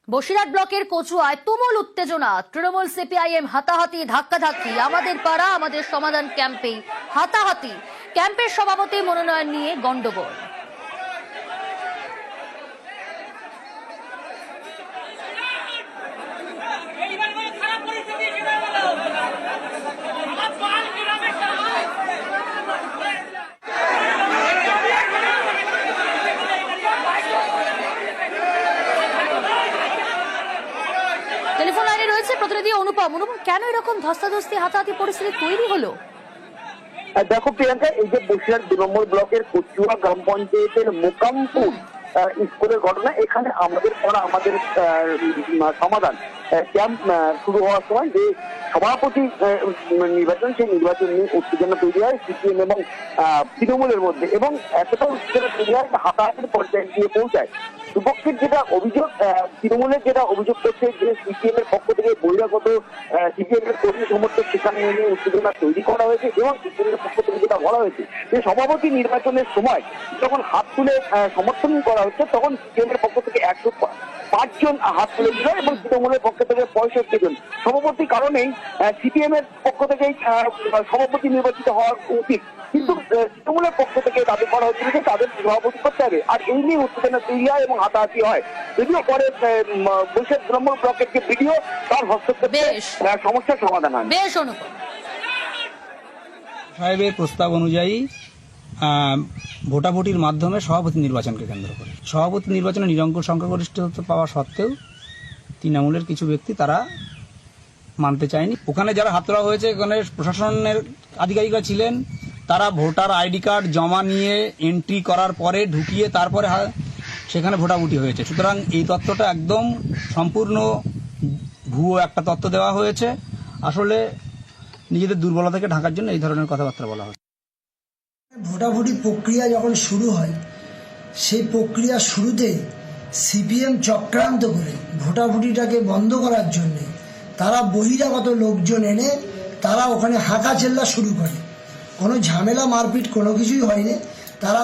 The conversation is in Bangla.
বসিরহাট ব্লকের কচুয়ায় তুমুল উত্তেজনা। তৃণমূল সিপিআইএম হাতাহাতি ধাক্কাধাক্কি। আমাদের পাড়া আমাদের সমাধান ক্যাম্পে হাতাহাতি। ক্যাম্পের সভাপতি মনোনয়ন নিয়ে গন্ডগোল। টেলিফোন লাইনে রয়েছে প্রতিনিধি অনুপম। কেন এরকম ধস্তাধস্তি হাতাহাতি পরিস্থিতি তৈরি হলো? দেখো প্রিয়াঙ্কা, এই যে বসিরহাট 2 নম্বর ব্লকের কচুয়া গ্রাম পঞ্চায়েতের মোকামপুর স্কুলের ঘটনা, এখানে আমাদের পড়া আমাদের সমাধান ক্যাম্প শুরু হওয়ার সময় যে সভাপতি নির্বাচন, সেই নির্বাচন নিয়ে উত্তেজনা তৈরি হয় সিপিএম এবং তৃণমূলের মধ্যে, এবং এতটা উত্তেজনা তৈরি হয় হাতাহাতির পর্যায়ে গিয়ে পৌঁছায়। দুপক্ষের যেটা অভিযোগ, তৃণমূলের যেটা অভিযোগ করছে যে সিপিএম এর পক্ষ থেকে বহিরাগত সিপিএম এর কর্মী সমর্থক সেখানে এনে উত্তেজনা তৈরি করা হয়েছে, এবং সিপিএম এর পক্ষ থেকে যেটা বলা হয়েছে যে সভাপতি নির্বাচনের সময় যখন হাত তুলে সমর্থন করা হচ্ছে, তখন সিপিএম এর পক্ষ থেকে 105 জন হাত তুলে দিল এবং তৃণমূলের পক্ষ থেকে 65 জন। সভাপতি কারণেই সিপিএম এর পক্ষ থেকেই সভাপতি নির্বাচিত হওয়া উচিত, কিন্তু তৃণমূলের পক্ষ থেকে দাবি করা হচ্ছিল যে তাদের সভাপতি করতে হবে, আর এই নিয়ে উত্তেজনা তৈরি হয় এবং হাতাহাতি হয়। যদিও পরে বসিরহাট 2 নম্বর ব্লকের যে ভিডিও, তার হস্তক্ষেপে সমস্যার সমাধান হয়। বেশ অনুপম। সাহেবের প্রস্তাব অনুযায়ী ভোটাভুটির মাধ্যমে সভাপতি নির্বাচনকে কেন্দ্র করে সভাপতি নির্বাচনে নিরঙ্কুশ সংখ্যাগরিষ্ঠতা পাওয়া সত্ত্বেও তৃণমূলের কিছু ব্যক্তি তারা মানতে চায়নি। ওখানে যারা হাত তোলা হয়েছে, ওখানে প্রশাসনের আধিকারিকরা ছিলেন, তারা ভোটার আইডি কার্ড জমা নিয়ে এন্ট্রি করার পরে ঢুকিয়ে তারপরে সেখানে ভোটাভুটি হয়েছে। সুতরাং এই তথ্যটা একদম সম্পূর্ণ ভুয়ো একটা তথ্য দেওয়া হয়েছে। আসলে নিজেদের দুর্বলতাকে ঢাকার জন্য এই ধরনের কথাবার্তা বলা হয়। ভোটাভুটি প্রক্রিয়া যখন শুরু হয়, সেই প্রক্রিয়া শুরুতে সিপিএম চক্রান্ত করে ভোটাভুটিটাকে বন্ধ করার জন্য তারা বহিরাগত লোকজন এনে তারা ওখানে হাঁকা চেল্লা শুরু করে। কোনো ঝামেলা মারপিট কোনো কিছুই হয়নি। তারা